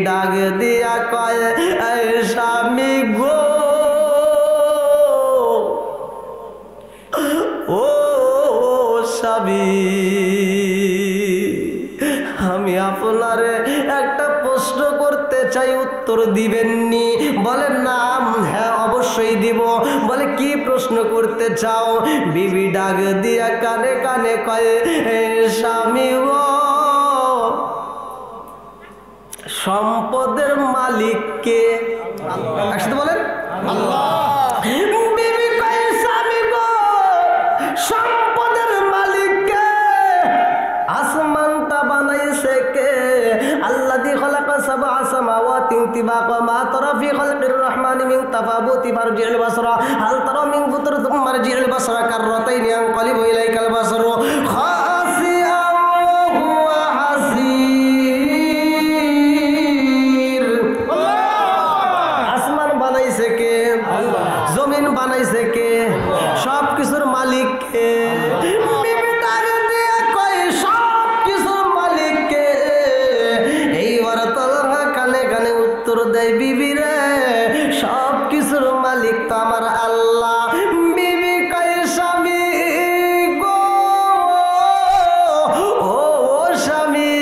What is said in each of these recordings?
ডাক দিয়া কয় এই স্বামী গো ও স্বামী আমি আপনারে একটা প্রশ্ন করতে চাই উত্তর দিবেননি? বলেন না হ্যাঁ অবশ্যই দিব। বলে কি প্রশ্ন করতে চাও? বিবি ডাক দিয়া কানে কানে কয় স্বামী গো সম্পদের মালিক কে? একসাথে বলেন আল্লাহ। বিবি কয় স্বামী গো সম্পদের মালিক কে? আসমানটা বানাইছে কে? আল্লাযী খালাকা সাবআ সামাওয়াতি তিবাকা মা তারা ফি খালকির রহমানি মিন তাফাবুতি ফারজি'ল বাসরা হাল তারা মিন ফুতুর থুম্মা মারজি'ল বাসরা কাররাতাইনি ইয়ানকালিবু ইলাইকাল বাসরু খাসিআন ওয়া হাসীর। আসমান বানাইছে কে? আল্লাহ। জমিন বানাইছে কে? সব কিছুর মালিক কে? বিবি রে সব কিছুর মালিক তো আমার আল্লাহ। বিবি কয় স্বামী গো ও স্বামী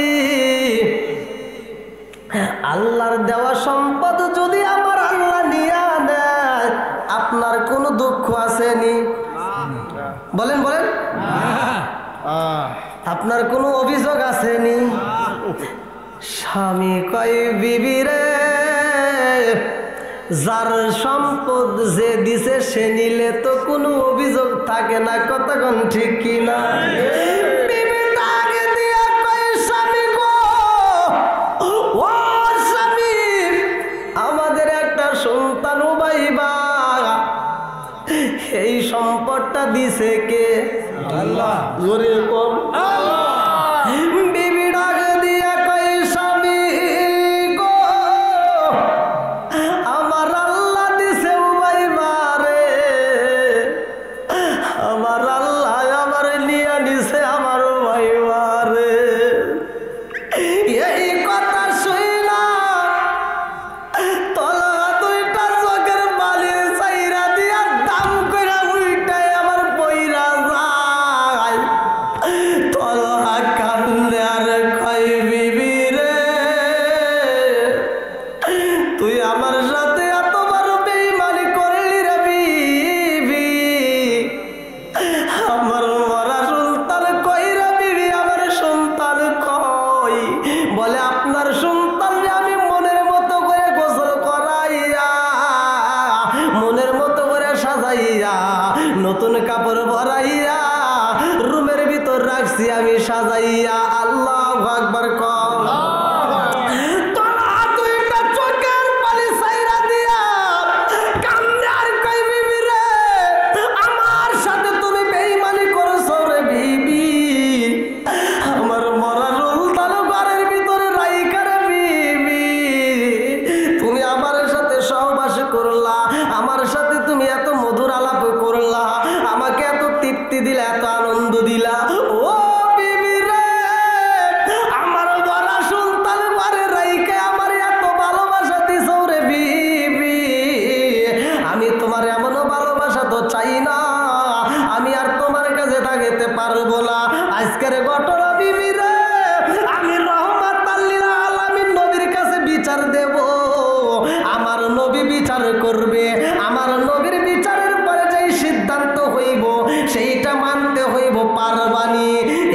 আল্লাহর দেওয়া সম্পদ যদি আমার আল্লাহ নিয়ে নেয় আপনার কোনো দুঃখ আসেনি? বলেন বলেন আপনার কোনো অভিযোগ আসেনি? স্বামী কয় বিবি রে যার সম্পদ যে দিছে সে নিলে তো কোনো অভিযোগ থাকে না। কতক্ষণ ঠিক কিনা? বিবি ডাক দিয়া কয় স্বামী গো ও স্বামী আমাদের একটা সন্তান পাইবা এই সম্পদটা দিছে কে? আল্লাহ। জোরে কম আল্লাহ। বিবি ডাক দিয়া কয় স্বামী গো আমার আল্লাহ দিছে উবাইবা রে আমার আল্লাহ আমার নিয়া নিছে আমার উবাইবা রে। এই কথা শুইলা তলা দুইটা চোখের বালি চাইরা দিয়া দাম কইরা উল্টায় আমার পইরা যায়। তলা কান্দে আর কয় বিবি রে তুই আমার সাথে এত বড় বেঈমানি করলি রে বিবি আমার মরা সন্তান কই রে বিবি আমার সন্তান কই? বলে আপনার সন্তান আমি মনের মতো করে গোসল করাইয়া মনের মতো করে সাজাইয়া নতুন কাপড় ভরাইয়া রুমের ভিতর রাখছি আমি সাজাইয়া। আল্লাহু আকবার কও। আমার সাথে তুমি এত মধুর আলাপ করলা আমাকে এত তৃপ্তি দিলা এত আনন্দ দিলা ও বিবি রে আমার বড় সন্তান ঘরে রাইখে আমার এত ভালোবাসা দিছো রে বিবি আমি তোমার এমন ভালোবাসা তো চাই না আমি আর তোমার কাছে থাকতে পারবো না। আজকের ঘটনা বিবি রে আমি রহমাতাল লিল আলামিন নবীর কাছে বিচার দেব। আমার নবী বিচার করবে আমার নবীর বিচারের পরে যেই সিদ্ধান্ত হইব সেইটা মানতে হইব পারবানি।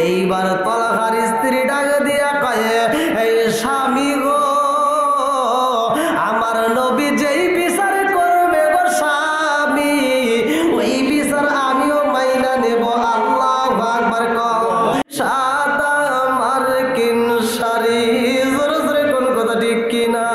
এইবার তলহার স্ত্রী ডাক দিয়া কয় এই স্বামী গো আমার নবী যেই বিচার করবে গো স্বামী ওই বিচার আমিও মাইনা নেব। আল্লাহু আকবার কও। সাদা মার্কিন শাড়ি জোরে জোরে কোন কথা ঠিক কিনা?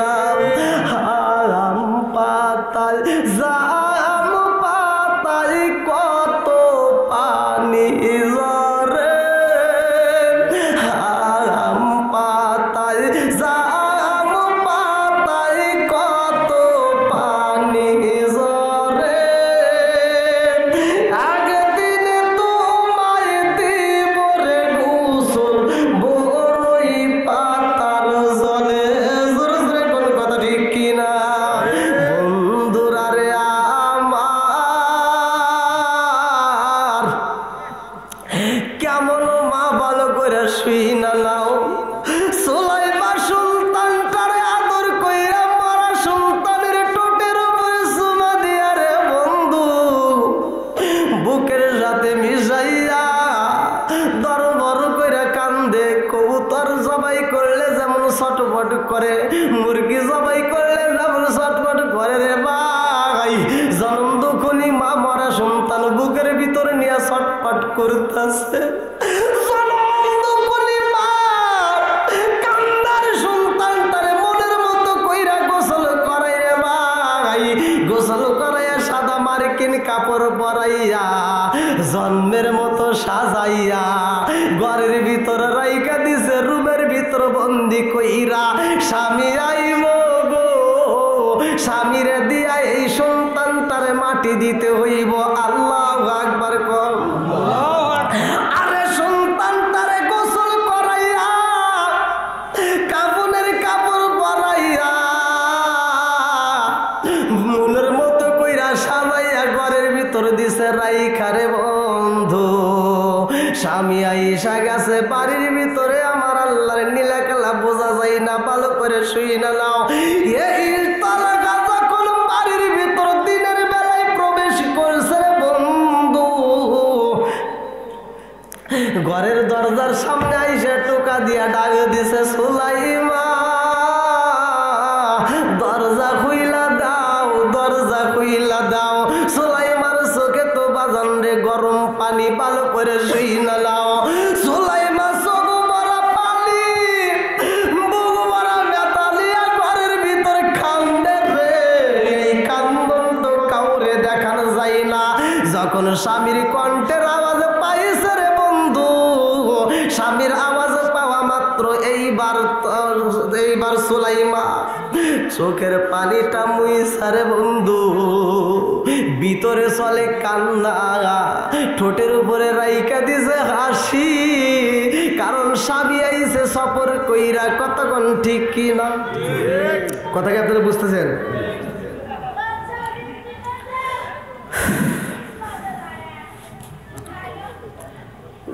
করে, মুরগি জবাই করলে যেমন ছটফট করে রে ভাই, জনম দুঃখনি মা মরা সন্তান বুকের ভিতরে নিয়ে ছটফট করতেছে। কাপড় পরাইয়া জন্মের মতো সাজাইয়া ঘরের ভিতর রাইকা দিছে, রুমের ভিতর বন্দি কইরা। স্বামী আইব গো, স্বামীরে দিয়া এই সন্তানটারে মাটি দিতে হইব। আল্লাহু আকবার কর। আরে সন্তানটারে গোসল করাইয়া কাফনের কাপড় পরাইয়া মনের মতো কইরা সাজাইয়া ঘরের ভিতর দিছে রাইখা রে বন্ধু। স্বামী আইসা গেছে বাড়ির ভিতরে, আমার আল্লাহর নীলা খেলা বোঝা যায় না, ভালো করে শুই না নাও। এই তালাকা যখন বাড়ির ভিতর দিনের বেলায় প্রবেশ করছে রে বন্ধু, ঘরের দরজার সামনে আইসা টোকা দিয়া ডাক দিছে, সুলাইমা দরজা খুইলা দাও, দরজা খুইলা দাও। সুলাইমার চোখে তো বাজান রে গরম পানি, ভালো করে শুই না নাও। সুলাইমা চোখ ভরা পানি, বুক ভরা ব্যথা নিয়া ঘরের ভিতর কান্দে রে। এই কান্দন তো কাউরে দেখানো যায় না। যখন স্বামীর কণ্ঠের আওয়াজ পাইছে রে বন্ধু, স্বামীর আওয়াজ পাওয়া মাত্র এইবার সুলাইমা চোখের পানিটা মুইছা রে বন্ধু, ভিতরে চলে কান্না, ঠোঁটের উপরে রাইকা দিছে হাসি। কারণ স্বামী আইছে সফর কইরা। কতক্ষণ ঠিক কি না? কথা কি আপনারা বুঝতেছেন?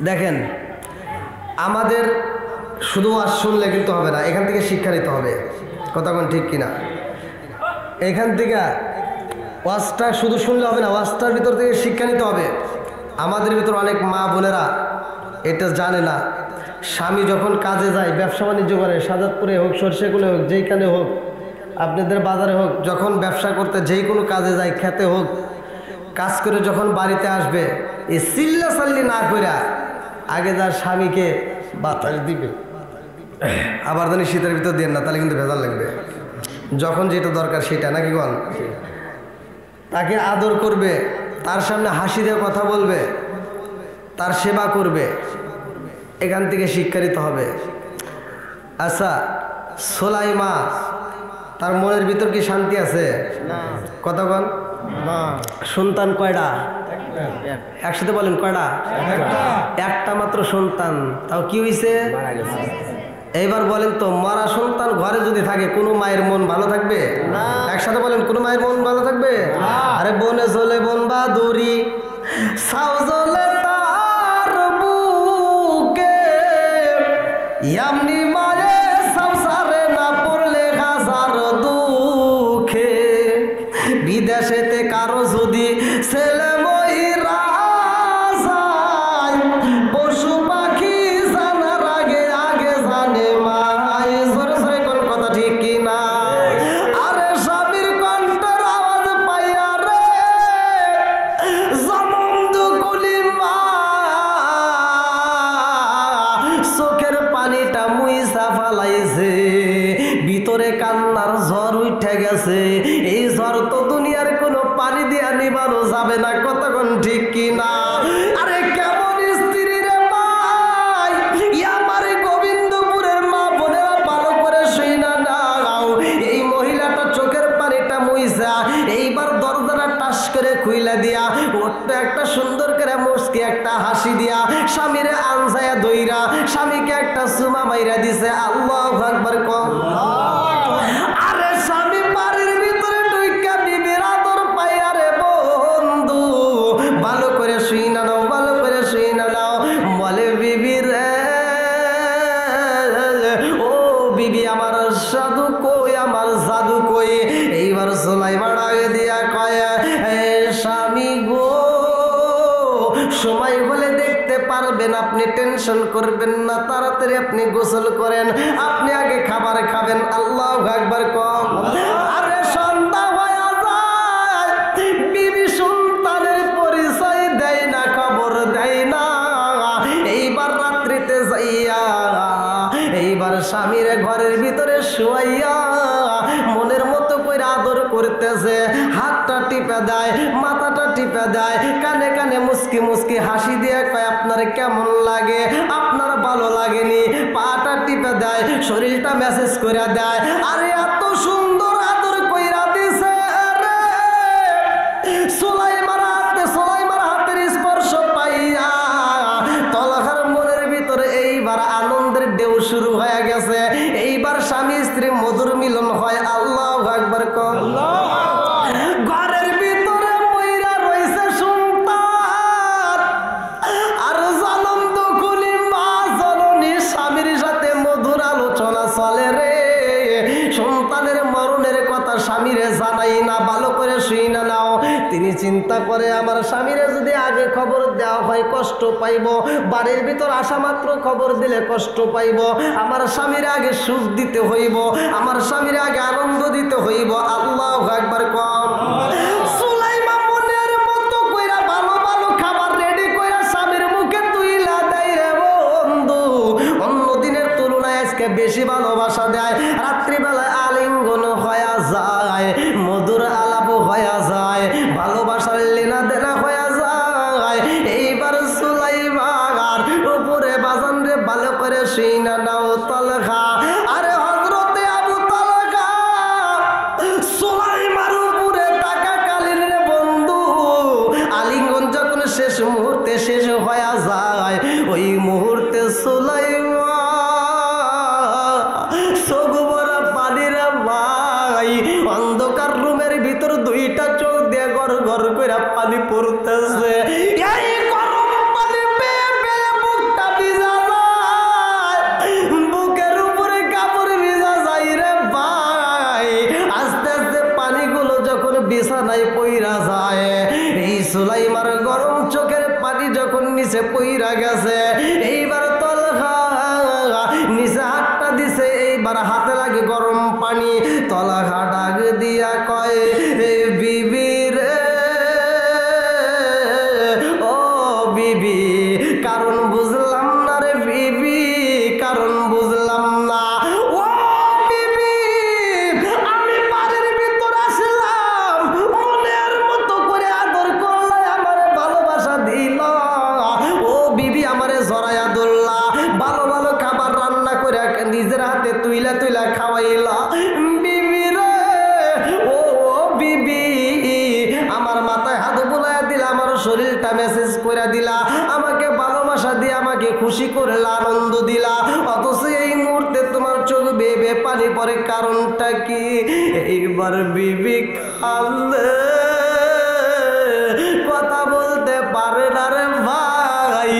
দেখেন, আমাদের শুধু ওয়াজ শুনলে কিন্তু হবে না, এখান থেকে শিক্ষা নিতে হবে। কতক্ষণ ঠিক কিনা? এখান থেকে ওয়াজটা শুধু শুনলে হবে না, ওয়াজটার ভিতর থেকে শিক্ষা নিতে হবে। আমাদের ভিতর অনেক মা বোনেরা এটা জানে না। স্বামী যখন কাজে যায়, ব্যবসা বাণিজ্য করে, সাজাদপুরে হোক, সরষেগুলো হোক, যেইখানে হোক, আপনাদের বাজারে হোক, যখন ব্যবসা করতে যেই কোনো কাজে যায়, খেতে হোক, কাজ করে যখন বাড়িতে আসবে, এই চিল্লা চাল্লি না করে আগে যার স্বামীকে বাতাস দিবে। আবার জানি শীতের ভিতর দেন না, তাহলে কিন্তু ভেজাল লাগবে। যখন যেটা দরকার সেটা, নাকি বল? তাকে আদর করবে, তার সামনে হাসি দিয়ে কথা বলবে, তার সেবা করবে। এখান থেকে শিক্ষা নিতে হবে। আচ্ছা, সুলাইমা তার মনের ভিতর কি শান্তি আছে? কথা বল। সন্তান কয়টা? একসাথে বলেন, কয়টা? একটা মাত্র সন্তান। তাও কি হয়েছে? এইবার বলেন তো, মরা সন্তান ঘরে যদি থাকে কোনো মায়ের মন ভালো থাকবে? একসাথে বলেন, কোনো মায়ের মন ভালো থাকবে? আরে বনে চলে বন বাদুরি, সাউ জ্বলে তার বুকে, এমনি মায়ে সংসারে না পড়লে হাজার দুঃখে। বিদেশেতে কারো যদি ছেলে মহিরা যায়, পশু পাখি জানার আগে আগে জানে মাই। সরে সরে কোন কথা ঠিক কিনা? আরে স্বামীর কণ্ঠের আওয়াজ পাইয়া রে জমন্দ কুলি মা চোখের পানিটা মুইসা ফালাইছে, ভিতরে কান্নার ঝড় উঠে গেছে। এই ঝড় তো দুনিয়ার কোনো পানি দিয়া নিবানো যাবে না। কতক্ষণ ঠিক কিনা? আরে কেমন স্ত্রী রে ভাই, আমার গোবিন্দপুরের মা বোনেরা ভালো করে শুই না নাও। এই মহিলাটা চোখের পানিটা মুইসা এইবার দরজাটা টাস করে খুইলা দিয়া ওটা একটা সুন্দর করে মুস্কি একটা হাসি দিয়া স্বামীরে আনসায়া দইরা স্বামীকে একটা সুমা মাইরা দিছে। আল্লাহু আকবার কম। আরে স্বামী বাড়ির ভিতরে ঢুইকা বিবির আদর পাইয়া রে বন্ধু, ভালো করে শুই না নাও, ভালো করে শুই না নাও। বলে বিবি রে, ও বিবি আমার সাধু কই, আমার জাদু কই। এইবার সুলাইমা ডাকে দিয়া কয়, স্বামী গো, সময় হলে দেখতে পারবে পারবেন, আপনি টেনশন করবেন না, তাড়াতাড়ি আপনি গোসল করেন, আপনি আগে খাবার খাবেন। আল্লাহু আকবার কম। আরে সন্ধ্যা হয়ে যায়, বিবি সন্তানের পরিচয় দেয় না, খবর দেয় না। এইবার রাত্রিতে যাইয়া এইবার স্বামীর ঘরের ভিতরে শুয়াইয়া মনের মতো করে আদর করতেছে, হাতটা টিপে দেয়, মাথাটা টিপে দেয়, কানে কানে মুস্কি মুস্কি হাসি দিয়ে কয় আপনার কেমন লাগে, আপনার ভালো লাগেনি, পাটা টিপে দেয়, শরীরটা মেসেজ করে দেয়। আরে এত সুন্দর আদর কইরা দিছে রে, সুলাইমার হাতের স্পর্শ পাইয়া তলহার মনের ভিতরে এইবার আনন্দের ঢেউ শুরু হয়ে গেছে। এইবার স্বামী স্ত্রী মধুর মিলন হয়। আল্লাহু আকবার কম। ঘরের ভিতরে মইরা রইছে সন্তান, আর জনম দুকুলি মা জননী স্বামীর সাথে মধুর আলোচনা চলে রে। সন্তানের মরণের কথা স্বামীরে জানাই না, ভালো করে শুই না নাও। তিনি চিন্তা করে আমার স্বামীরে যদি আগে খবর দেওয়া হয় কষ্ট পাইব, বাড়ির ভিতর আসা মাত্র খবর দিলে কষ্ট পাইব, আমার স্বামীর আগে সুখ দিতে হইব, আমার স্বামীর আগে আনন্দ দিতে হইব। আল্লাহু আকবার কম। সুলাইমান মনের মতো কইরা ভালো ভালো খাবার রেডি কইরা স্বামীর মুখে তুইলা দেয় রে বন্ধু। অন্য দিনের তুলনায় আজকে বেশি ভালোবাসা দেয়। রাত্রিবেলায় আলিঙ্গন হয়ে যায়, মধুর আলাপ হয়ে যায়, ভালোবাসার লেনা দেনা হয়ে যায়। এইবার সুলাইমান উপরে বাজান রে ভালো করে শুই না নাও তলখা। আরে হযরতে আবু তালহা সুলাইমান উপরে টাকা কালীন রে বন্ধু, আলিঙ্গন যখন শেষ মুহূর্তে শেষ হয়ে যায়, ওই মুহূর্তে সুলাইমান সগবরা পানির ভাই অন্ধকার রুমের ভিতর দুইটা চোখ দিয়ে গর গর করে পানি পড়তেছে। এই গরম পানি পেয়ে পেয়ে বুকটা ভিজা যায়, বুকের উপরে কাপড় ভিজা যায় রে ভাই। আস্তে আস্তে পানিগুলো যখন বিছানায় পইরা যায়, এই সুলাইমার গরম চোখের পানি যখন নিচে পইরা গেছে, এইবার তলহা নিচে হাতটা দিছে, এইবার হাতে লাগে গরম পানি। তলহা ডাক দিয়া কয় বিবি রে, ও বিবি, কারণ বুঝলাম না রে বিবি, কারণ বুঝলাম না। ও বিবি, আমি বাড়ির ভিতর আসলাম, মনের মতো করে আদর করলে আমার ভালোবাসা দিল। ও বিবি, আমারে জড়াইয়া ধরলা, ভালো ভালো খাবার রান্না করে নিজের হাতে তুইলা তুইলা খাওয়াইলা। বিবি রে, ও বিবি, আমার মাথায় হাত বুলাইয়া দিলা, আমার শরীরটা মেসেজ করে দিলা, আমাকে ভালোবাসা দিয়ে আমাকে খুশি করলা, আনন্দ দিলা, অথচ এই মুহূর্তে তোমার চোখ বেয়ে বেয়ে পানি পড়ে, কারণটা কি? এইবার বিবি কাঁদে, কথা বলতে পারে না রে ভাই।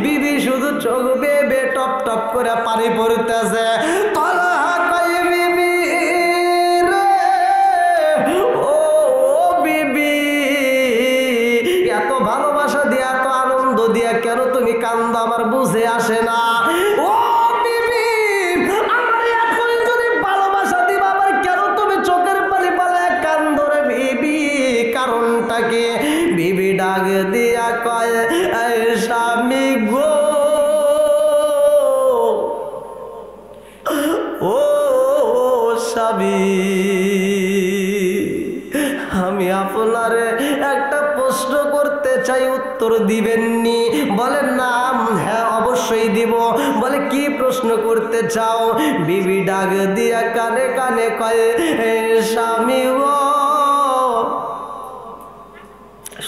বিবি শুধু চোখ বেয়ে বেয়ে টপ টপ করে পানি পড়তেছে। তলহা কয় বিবি রে, ও বিবি, এত ভালোবাসা দিয়া এত আনন্দ দিয়া কেন তুমি কান্দো, আমার বুঝে আসে না। ও বিবি, আমার এখন যদি ভালোবাসা দিবা, আবার কেন তুমি চোখের পানি পালায় কান্দো রে বিবি, কারণটা কি? বিবি ডাক দিয়া কয় এই স্বামী গো, ও স্বামী, আমি আপনারে একটা প্রশ্ন করতে চাই, উত্তর দিবেননি? বলেন না। হ্যাঁ অবশ্যই দিব। বলে কি প্রশ্ন করতে চাও? বিবি ডাক দিয়া কানে কানে কয় স্বামী গো,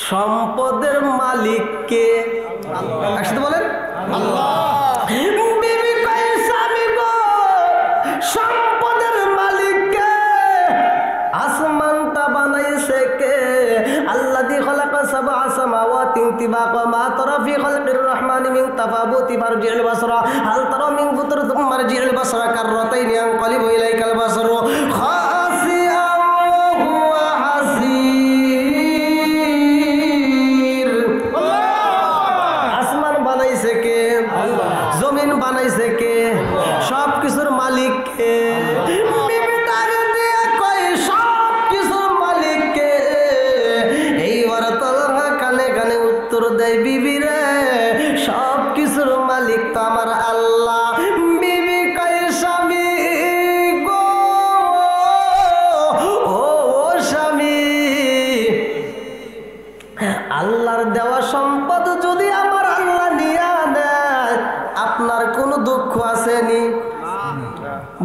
সম্পদের মালিক কে? একসাথে বলেন আল্লাহ। বিবি কয় স্বামী গো, সম্পদের মালিক কে? আসমানটা বানাইছে কে? আল্লাযী খালাকা সাবআ সামাওয়াতিন তিবাকা মা তারা ফি খালকির রহমানি মিন তাফাবুতি ফারজি'ল বাসরা হাল তারা মিন ফুতুর থুম্মা মারজি'ল বাসরা কাররাতাইন ইয়ানকালিবু ইলাইকাল বাসরু খাসিআন ওয়া হাসীর। আসমান বানাইছে কে?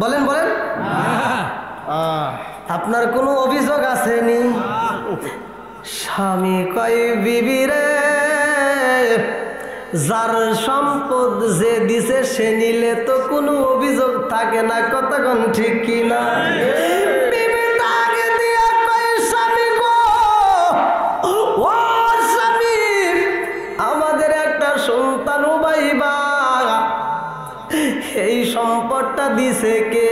বলেন বলেন, আপনার কোনো অভিযোগ আসেনি? স্বামী কয় বিবি রে, যার সম্পদ যে দিছে সে নিলে তো কোনো অভিযোগ থাকে না, কতক্ষণ ঠিক কিনা? বিবি তাকে দিয়া কয় স্বামী গো, ও স্বামী, আমাদের একটা সন্তান পাইবা, এই সম্পদটা দিছে কে?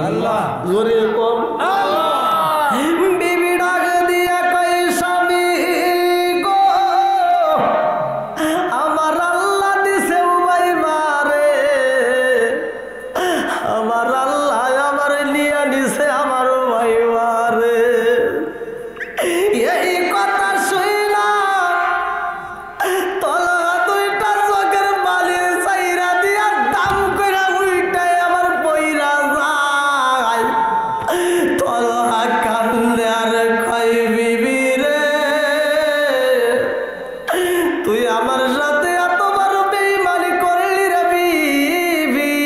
আল্লাহ। জোরে কম আল্লাহ। বিবি ডাক দিয়া কয় স্বামী গো, আমার আল্লাহ দিছে উবাইবা রে, আমার আল্লাহ আমার নিয়া নিছে আমার উবাইবা রে। এই কথা শুইলা তলা দুইটা চোখের বালি চাইরা দিয়া দাম কইরা উল্টায় আমার পইরা যায়। তলা কান্দে আর কয় বিবি রে, তুই আমার সাথে এত বড় বেঈমানি করলি রে বিবি,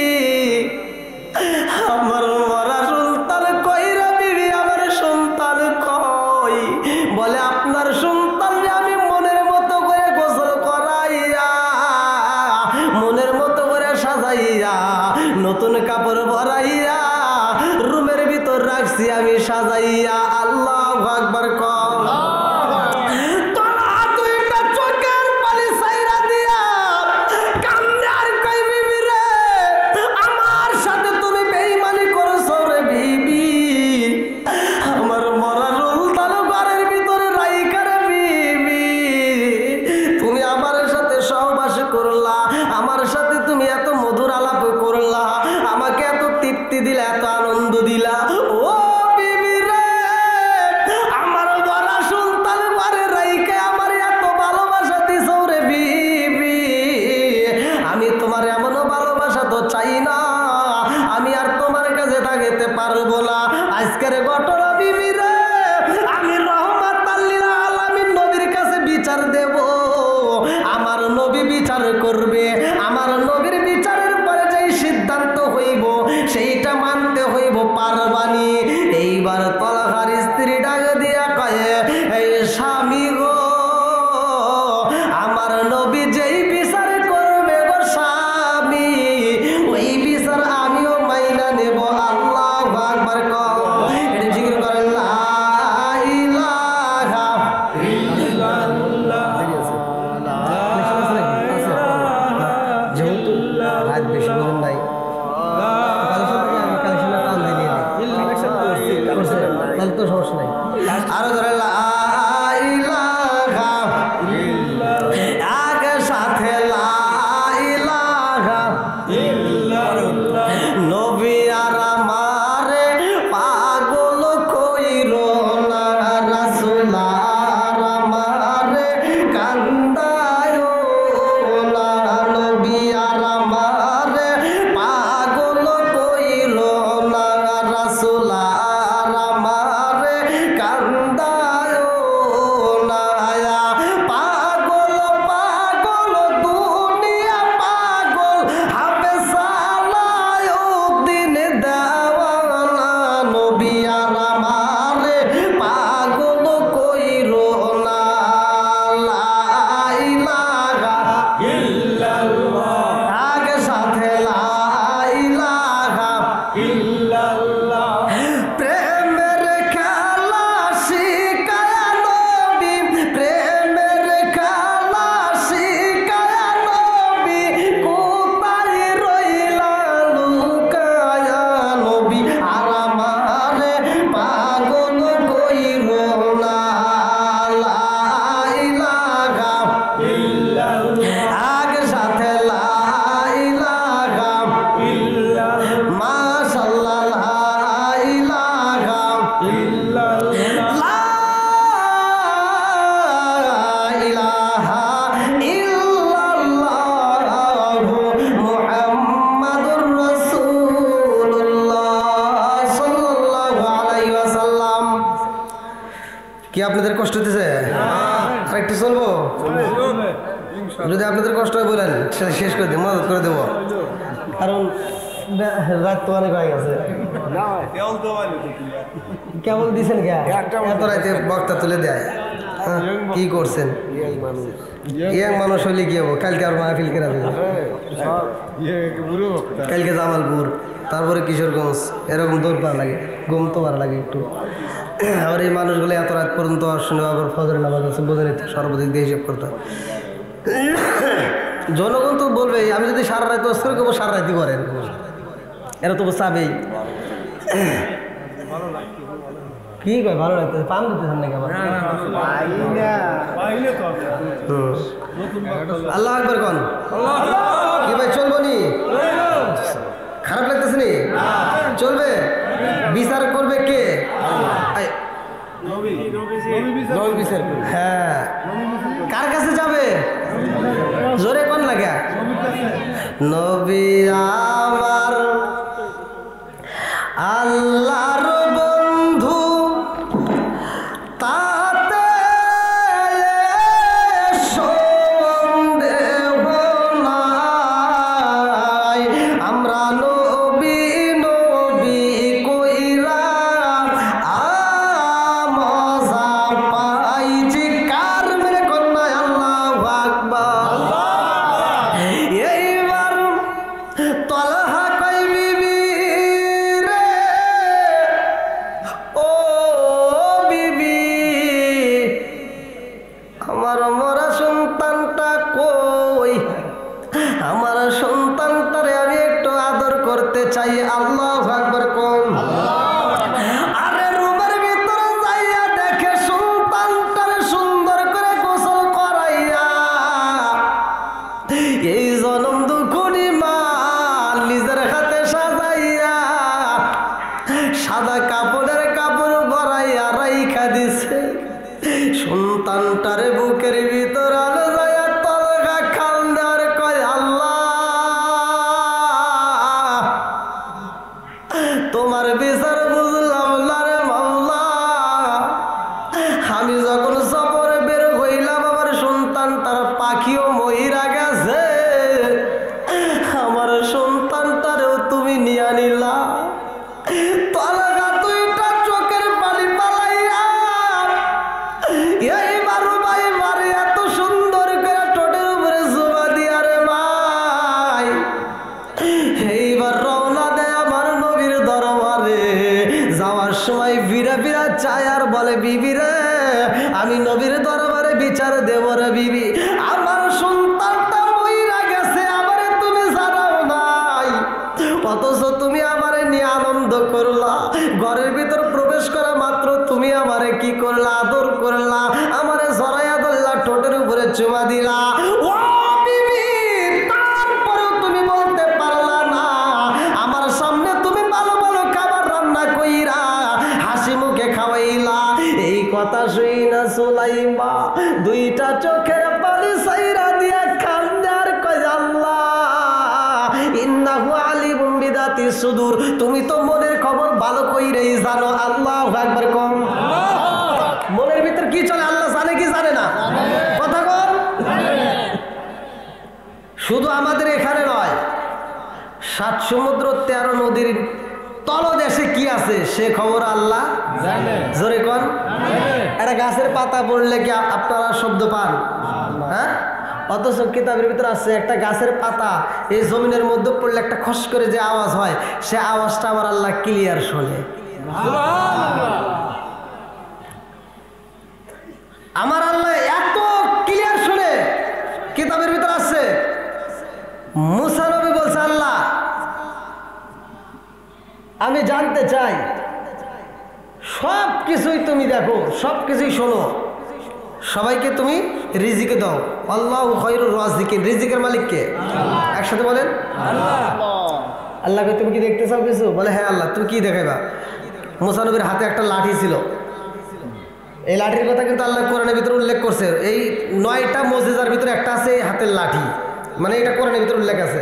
আমার মরা সন্তান কই রে বিবি, আমার সন্তান কই? বলে আপনার সন্তান আমি মনের মতো করে গোসল করাইয়া, মনের মতো করে সাজাইয়া, নতুন কাপড় ভরাইয়া রুমের ভিতর রাখছি আমি সাজাইয়া। আল্লাহু আকবার কও। তলা দুইটা চোখের পানি ছাইরা দিয়া কান্দে আর কই বিবি রে, আমার সাথে তুমি বেঈমানি করছো রে বিবি, আমার মরা সন্তান ঘরের ভিতরে রাইখা রে বিবি, তুমি আমার সাথে সহবাস করলা, আমার সাথে তুমি এত মধুর আলাপ করলা, আমাকে এত তৃপ্তি দিলা, এত আনন্দ দিলা। ও বিবি রে, আমার মরা সন্তান ঘরে রাইখা আমার এত ভালোবাসা দিছো রে বিবি, আমি তোমার এমনও ভালোবাসা তো চাই না, আমি আর তোমার কাছে থাকতে পারবো না। আজকের ঘটনা বিবি রে, আমি রহমাতাল লিল আলামিন নবীর কাছে বিচার দেব, আমার নবী বিচার করবে, আমার নবীর বিচারের পরে যেই সিদ্ধান্ত হইব সেইটা মানতে হইব, পারবানি। এইবার তলহার স্ত্রী ডাক দিয়া কয়, এই স্বামী গো, আমার নবী যেই বিচার করবে গো স্বামী, ওই বিচার আমিও মাইনা নেব। আল্লাহু আকবার কও। এটা জিকির করেন লা ইলাহা ইল্লাল্লাহ। যেহেতু রাত বেশি বোঝেন নাই, তাহলে তো সমস্যা নাই। আরো ধরে লা ইলাহা ইল্লাল্লাহ, আগে সাথে লা ইলাহা ইল্লাল্লাহ। নবী আর আমারে পাগল কইরো না, রাসূল আর আমারে কান্দায়ো না, নবী আর আমারে পাগল কইরো না, রাসূল আর আমারে কান্দায়ো না। পাগল পাগল দুনিয়া পাগল, হবে সালায় দিন দেওয়ানা, নবী আর আমারে পাগল কইরো না। লা ইলাহা ইল্লাল্লাহ, আগে সাথে লা ইলাহা ইল্লাল্লাহ। প্রেমের খেলা শিখায়া নবী, প্রেমের খেলা শিখায়া নবী, কোথায় রইলা লুকায়া, নবী আর আমারে পাগল কইরো না। লা ইলাহা ইল্লাল্লাহ, আগে সাথে লা ইলাহা ইল্লাল্লাহ। মাশাআল্লাহ, লা ইলাহা ইল্লাল্লাহ, লা ইলাহা ইল্লাল্লাহ, মুহাম্মাদুর রাসূলুল্লাহ সাল্লাল্লাহু আলাইহি ওয়াসাল্লাম। কি আপনাদের কষ্ট হতেছে? আরেকটু চলবো? যদি আপনাদের কষ্ট হয় বলেন, সেটা শেষ করে দেবো, মদত করে দেবো। কারণ রাত তো অনেক হয়ে গেছে কেবল দিছেন কে এত রাতে বক্তা তুলে দেয় কি করছেন ইয়াং মানুষ হইলে কি হবো কালকে আর মাহফিল কেনা দেবে কালকে জামালপুর তারপরে কিশোরগঞ্জ এরকম দৌড় পাওয়া লাগে ঘুম তো ভালো লাগে একটু আবার এই মানুষগুলো এত রাত পর্যন্ত শুনে আবার ফজরের নামাজ আছে বোঝে নিতে সর্বদিক দিয়ে হিসেব করতে জনগণ তো বলবে আমি যদি সারা রাত অস্ত্র করবো সারা রাতই করেন এরা তো চাবেই কি কয় ভালো লাগতেছে পান দিতেছেন নাকি আবার আল্লাহ আকবার কন কি ভাই চলবো নি খারাপ লাগতেছে নি চলবে বিচার করবে কে হ্যাঁ কার কাছে যাবে জোরে কোন লাগে নবী আমার আল্লাহর বন্ধু তাতে সন্দেহ নাই আমরা নবী নবী কইরা মজা পাইছি কার মেরে কন্যায় আল্লাহু আকবার এইবার তলহা কই বিবি রে ও বিবি আমার মরা সন্তানটা কই আমার সন্তানটারে আমি একটু আদর করতে চাই আল্লাহু আকবার কোন আরে রুমের ভিতরে যাইয়া দেখে সন্তানটারে সুন্দর করে গোসল করাইয়া এই জনম দুঃখনি মা নিজের হাতে সাজাইয়া সাদা কাপড়ের কাপড় ভরাইয়া রাইখা দিছে সন্তানটারে বুকের ভিতর আলো যায় তলগা খান্দার কয় আল্লাহ তোমার বিচার বুঝলাম না রে মাওলা আমি যখন সফরে বের হইলাম আমার সন্তানটার পাখিও মহিরা গেছে আমার সন্তানটারেও তুমি নিয়ে নিলা তলগা দুইটা চোখের পানি পালাইয়া এইবার ভাই মারে এত সুন্দর করে ঠোঁটের উপরে জোবা দিয়া রে ভাই এইবার রওনা দেয় আমার নবীর দরবারে যাওয়ার সময় ফিরা ফিরা চায় আর বলে বিবি রে আমি নবীর দরবারে বিচার দেব রে বিবি আমার সন্তানটা মইরা গেছে আমারে তুমি জানাও নাই অথচ তুমি আমারে নিয়ে আনন্দ করলা ঘরের ভিতর প্রবেশ করা মাত্র তুমি আমারে কি করলা আদর করলা আমারে জড়াইয়া ধরলা ঠোঁটের উপরে চুমা দিলা ও বিবি তারপরেও তুমি বলতে পারলা না আমার সামনে তুমি ভালো ভালো খাবার রান্না কইরা হাসি মুখে খাওয়াইলা এই কথা শুই না সুলাইমা দুইটা চোখের পানি সাইরা দিয়া খান্দার কয় আল্লাহ ইন্নাহু আলিমুম বিদাতি সুদূর তুমি তো মনের খবর ভালো কইরেই জানো আল্লাহু আকবার কম মনের ভিতর কি চলে আল্লাহ জানে কি জানে না কথা কম শুধু আমাদের এখানে নয় 7 সমুদ্র 13 নদীর তলদেশে কি আছে সে খবর আল্লাহ জানে জোরে কোন একটা গাছের পাতা পড়লে কি আপনারা শব্দ পান হ্যাঁ অথচ কিতাবের ভিতরে আছে একটা গাছের পাতা এই জমিনের মধ্যে পড়লে একটা খস করে যে আওয়াজ হয় সে আওয়াজটা আমার আল্লাহ ক্লিয়ার শোনে আমার আল্লাহ এত ক্লিয়ার শুনে কিতাবের ভিতরে আছে মুসা নবী বলছে আল্লাহ আমি জানতে চাই সব কিছুই তুমি দেখো সব কিছুই শোনো সবাইকে তুমি রিজিকে দাও আল্লাহু খায়রুর রাজিকিন রিজিকের মালিক কে একসাথে বলেন আল্লাহ আল্লাহকে তুমি কি দেখতে চাও কিছু বলে হ্যাঁ আল্লাহ তুমি কি দেখাইবা মুসা নবীর হাতে একটা লাঠি ছিল এই লাঠির কথা কিন্তু আল্লাহ কোরআনের ভিতরে উল্লেখ করছে এই 9টা মুজিজার ভিতরে একটা আছে এই হাতের লাঠি মানে এটা কোরআনের ভিতরে উল্লেখ আছে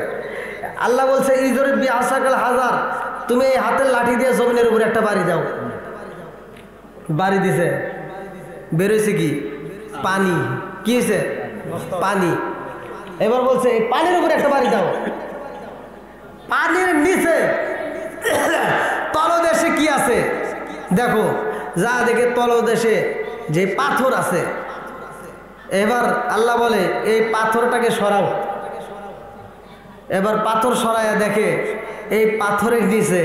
আল্লাহ বলছে ইজরিব বিআসাকাল হাজার তুমি এই হাতের লাঠি দিয়ে জমিনের উপরে একটা বাড়ি দাও বাড়ি দিছে বেরোইছে কি পানি কি হয়েছে পানি এবার বলছে এই পানির উপরে একটা বাড়ি দাও পানির নিচে তলদেশে কি আছে দেখো, যা দেখে তলদেশে যে পাথর আছে। এবার আল্লাহ বলে এই পাথরটাকে সরাও। এবার পাথর সরাইয়া দেখে এই পাথরের নিচে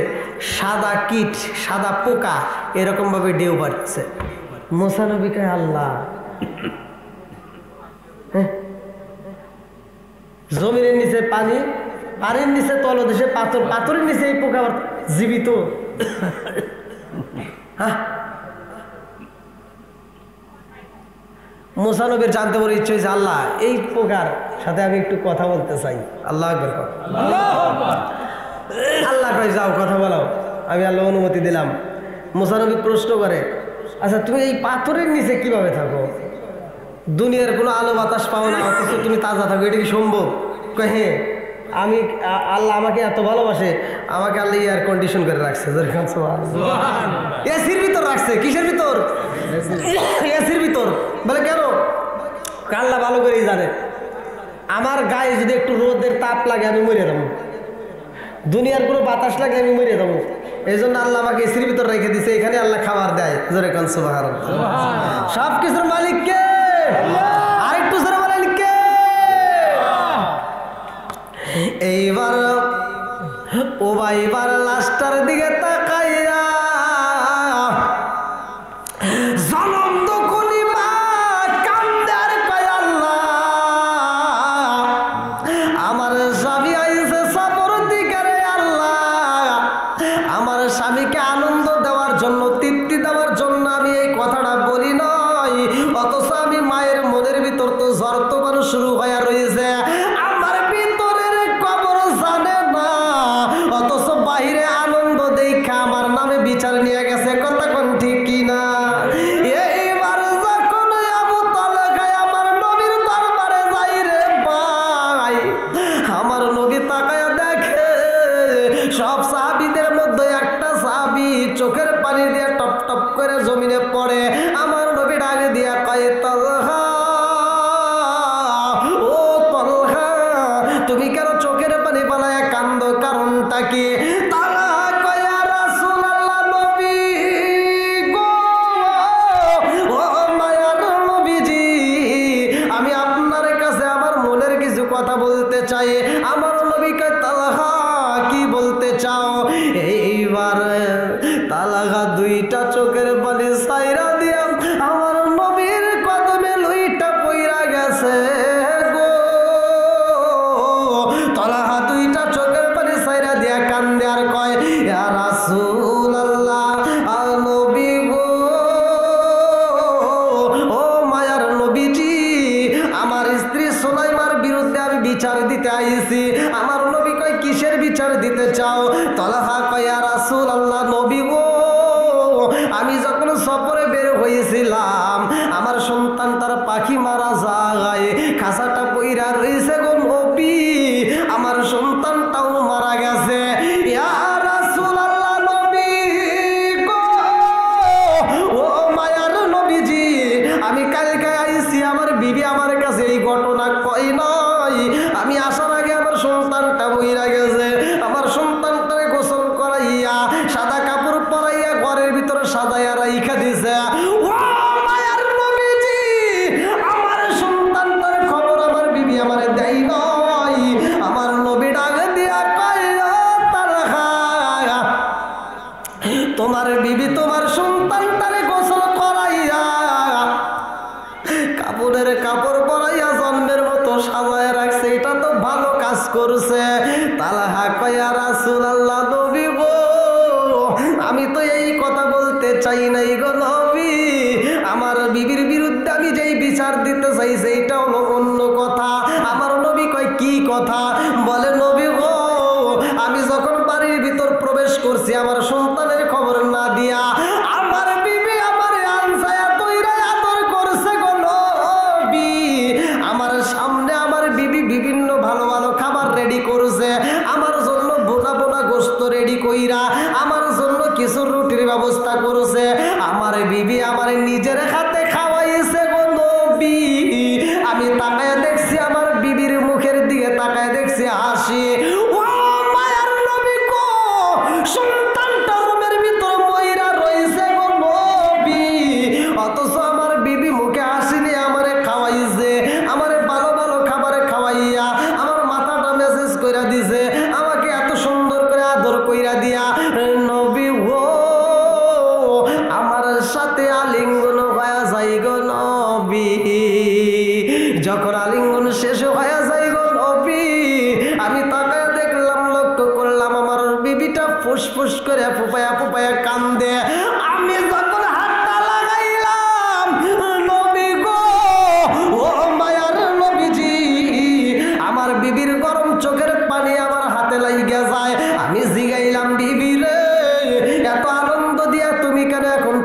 সাদা কীট, সাদা পোকা এরকম ভাবে ঢেউ পাচ্ছে। মুসা নবী কয় আল্লাহ, জমিনের নিচে পানি, পানির নিচে তলদেশে পাথর, পাথরের নিচে এই পোকা জীবিত। হ্যাঁ, মুসা নবীর জানতে বলে ইচ্ছে হয়েছে আল্লাহ এই পোকার সাথে আমি একটু কথা বলতে চাই। আল্লাহ আকবার। আল্লাহ কয় যাও কথা বলাও, আমি আল্লাহ অনুমতি দিলাম। মুসা নবী প্রশ্ন করে, আচ্ছা তুমি এই পাথরের নিচে কিভাবে থাকো? দুনিয়ার কোনো আলো বাতাস পাও না, অথচ তুমি তাজা থাকো, এটা কি সম্ভব? কয় হ্যাঁ, আমি আল্লাহ আমাকে এত ভালোবাসে, আমাকে আল্লাহ এয়ার কন্ডিশন করে রাখছে, এসির ভিতর রাখছে। কিসের ভিতর? এসির ভিতর। বলে কেন? আল্লাহ ভালো করেই জানে আমার গায়ে যদি একটু রোদের তাপ লাগে আমি মরে যাবো, দুনিয়ার কোনো বাতাস লাগে আমি মরে যাবো। এই জন্য আল্লাহ আমাকে এসির ভিতর রেখে দিছে, এখানে আল্লাহ খাবার দেয়। জোরে কান সুবহানাল্লাহ। সব কিছুর মালিক কে? আরেকটু জোরে বলেন কে? এইবার ও ভাই, এবার লাস্টার দিকে তাকাইয়া জনম দখলি মা কান্দার কয় আল্লাহ, আমার স্বামী আইছে সফর দিকে রে আল্লাহ, আমার স্বামীকে আনন্দ দেওয়ার জন্য, তৃপ্তি দেওয়ার জন্য আমি এই কথাটা বলি নাই, অথচ আমি মায়ের মনের ভিতর তো ঝড় তোফানো শুরু হয়ে রয়েছে। আমার ভিতরের কবর জানে না, অথচ বাহিরে আনন্দ দেখা আমার নামে বিচার নিয়ে গেছে। কথা কোন ঠিক কিনা? এইবার যখন আবু তালহা আমার নবীর দরবারে যাই রে ভাই, আমার নবী তাকায়া দেখে সব সাহাবীদের মধ্যে একটা সাহাবী চোখের পানি দিয়ে টপ টপ করে জমিনে পড়ে। আমার নবী ডাকে দিয়া কয় তালহা, ও তালহা তুমি কেন চোখের পানি পালায় কান্দো, কারণটা কি? তালহা কয় ইয়া রাসূলুল্লাহ, নবী গো, ও মায়ার নবীজি, আমি আপনার কাছে আমার মনের কিছু কথা বলতে চাই। আমার নবী কয় তালহা কি বলতে চাও? এইবার তালহা দুইটা চোখের পানি সাইরা দিয়া আমার নবীর কদমে লইটা পইরা গেছে গো। তালহা দুইটা চোখের পানি সাইরা দিয়া কান্দে আর কয় ইয়া রাসূলুল্লাহ, নবী গো, ও মায়ার নবীজি, আমার স্ত্রী সুলাইমার বিরুদ্ধে আমি বিচার দিতে আইছি। আমার নবী কয় কিসের বিচার দিতে চাও? তালহা কয় ইয়া রাসূলুল্লাহ, নবী গো, আমি যখন সফরে বের হয়েছিলাম আমার সন্তান তার পাখি মারা যায়, খাঁচাটা পইরা রয়েছে গো নবী, আমার সন্তানটাও মারা গেছে। ইয়া রাসূলুল্লাহ, নবী গো, ও মায়ার নবীজি, আমি কালকে আইছি, আমার বিবি আমার কাছে এই ঘটনা কই নাই, আমি আসার আগে আমার সন্তানটা মইরা গেছে। আমার সন্তানটারে গোসল করাইয়া সাদা কাপড় পরাইয়া ঘরের ভিতরে সাজাইয়া রাইখা দিছে। ও মায়ার নবীজি, আমার সন্তানটার খবর আমার বিবি আমারে দেয় নাই। আমার নবী ডাকে দিয়া কয় ও তালহা, তোমার বিবি তোমার সন্তানটারে গোসল করাইয়া কাপড়ের কাপড় পরাইয়া জন্মের মতো সাজায় রাখছে, এটা তো ভালো কাজ করছে। তালহা কয় ইয়া রাসূলুল্লাহ, নবী গো, আমি তো এই কথা বলতে চাই নাই গো নবী, আমার বিবির বিরুদ্ধে আমি যেই বিচার দিতে চাই সেইটা হলো অন্য কথা। আমার নবী কয় কি কথা? বলে নবী গো, আমি যখন বাড়ির ভিতর প্রবেশ করছি আমার সন্তানের খবর না দিয়া আমার বিবি আমার আনসায়া তৈরা আদর করছে গো নবী। আমার সামনে আমার বিবি বিভিন্ন ভালো ভালো খাবার রেডি করছে, আমার জন্য বোনা বোনা গোশত রেডি কইরা আমার জন্য কিছু রুটির ব্যবস্থা করছে। আমার বিবি আমার নিজের হাতে খাওয়াইছে গো নবী। আমি তাকায় দেখছি আমার বিবির মুখের দিকে তাকায় দেখছি হাসি। ও মায়ার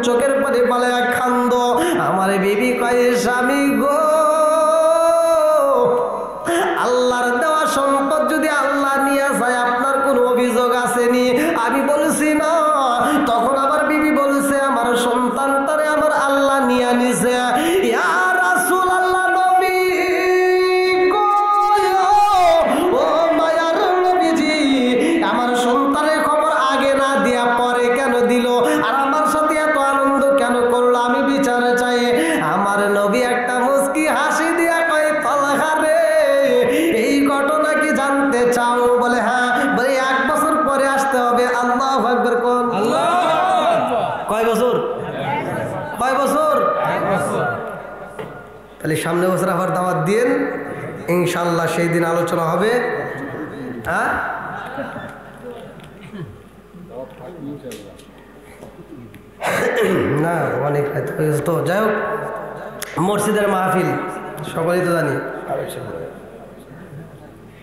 চোখের পানি পালে খান্দ। আমার বিবি কয় স্বামী গো, আল্লাহর দেওয়া সম্পদ যদি আল্লাহ নিয়ে যায় আপনার কোনো অভিযোগ আসেনি? আমি বলছি না। তখন আবার বিবি বলছে আমার সন্তানটারে আমার আল্লাহ নিয়ে নিছে। ইয়া রাসূলুল্লাহ, নবী গো, ও মায়ার নবীজি, আমার সন্তানের খবর আগে না দিয়া পরে কেন দিল? আর আমার সাথে এত আনন্দ কেন করলো? আমি বিচার চাই। আমার নবী একটা মুস্কি হাসি দিয়া কয় তালহা রে, এই ঘটনা কি জানতে চাও? বলে হ্যাঁ। বলে 1 বছর পরে আসতে হবে। আল্লাহু আকবার কোন। কয় বছর? কয় বছর? তাহলে সামনে বছর আবার দাওয়াত দিন ইনশাআল্লাহ, সেই দিন আলোচনা হবে। হ্যাঁ, না অনেক তো যাই হোক, মসজিদের মাহফিল সকলেই তো জানি।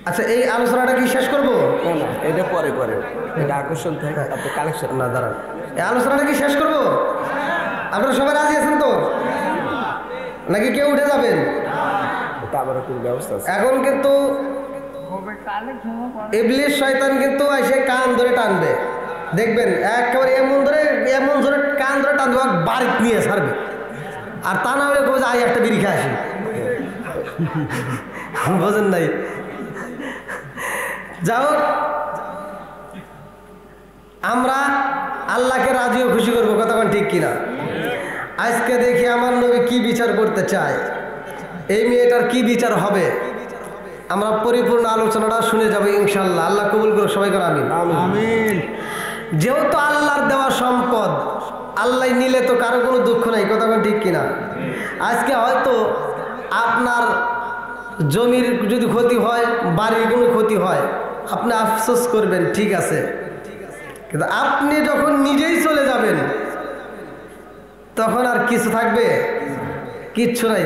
আচ্ছা, এই আলোচনাটা কি শেষ করবো? না, এটা পরে করে, এটা আকর্ষণ থাকে, আপনি কালেকশন না দাঁড়ান, এই আলোচনাটা কি শেষ করবো? আপনারা সবাই রাজি আছেন তো, নাকি কেউ উঠে যাবেন? এটা আবার কোনো ব্যবস্থা আছে? এখন কিন্তু ইবলিস শয়তান কিন্তু এসে কান ধরে টানবে, দেখবেন একেবারে এমন ধরে কান ধরে টানবে, বাড়িতে নিয়ে ছাড়বে। আর তা না হলে কেউ যে একটা বিড়ি খেয়ে আসি, বোঝেন নাই? যাও, আমরা আল্লাহকে রাজি ও খুশি করবো, কতক্ষণ ঠিক কিনা? আজকে দেখি আমার নবী কি বিচার করতে চায়, এই মেয়েটার কি বিচার হবে, আমরা পরিপূর্ণ আলোচনাটা শুনে যাবো ইনশাল্লাহ। আল্লাহ কবুল করুক, সবাই করে আমিন। আমিন। যেহেতু আল্লাহর দেওয়া সম্পদ, আল্লাহ নিলে তো কারো কোনো দুঃখ নাই, কতক্ষণ ঠিক কিনা? আজকে হয়তো আপনার জমির যদি ক্ষতি হয়, বাড়ির কোনো ক্ষতি হয়, আপনি আফসোস করবেন, ঠিক আছে, কিন্তু আপনি যখন নিজেই চলে যাবেন তখন আর কিছু থাকবে? কিচ্ছু নাই।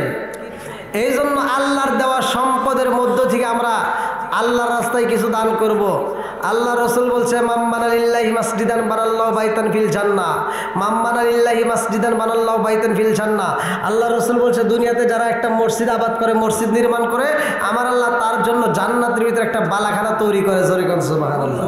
এই জন্য আল্লাহর দেওয়া সম্পদের মধ্য থেকে আমরা আল্লাহর রাস্তায় কিছু দান করব। আল্লাহ রসুল বলছে মাম্মানা লিল্লাহি মাসজিদান বানাল্লাহু বাইতান ফিল জান্নাহ, মাম্মানা লিল্লাহি মাসজিদান বানাল্লাহু বাইতান ফিল জান্নাহ। আল্লাহ রসুল বলছে দুনিয়াতে যারা একটা মসজিদ আবাদ করে, মসজিদ নির্মাণ করে, আমার আল্লাহ তার জন্য জান্নাতের ভিতরে একটা বালাখানা তৈরি করে। জোরে কোন সুবহানাল্লাহ।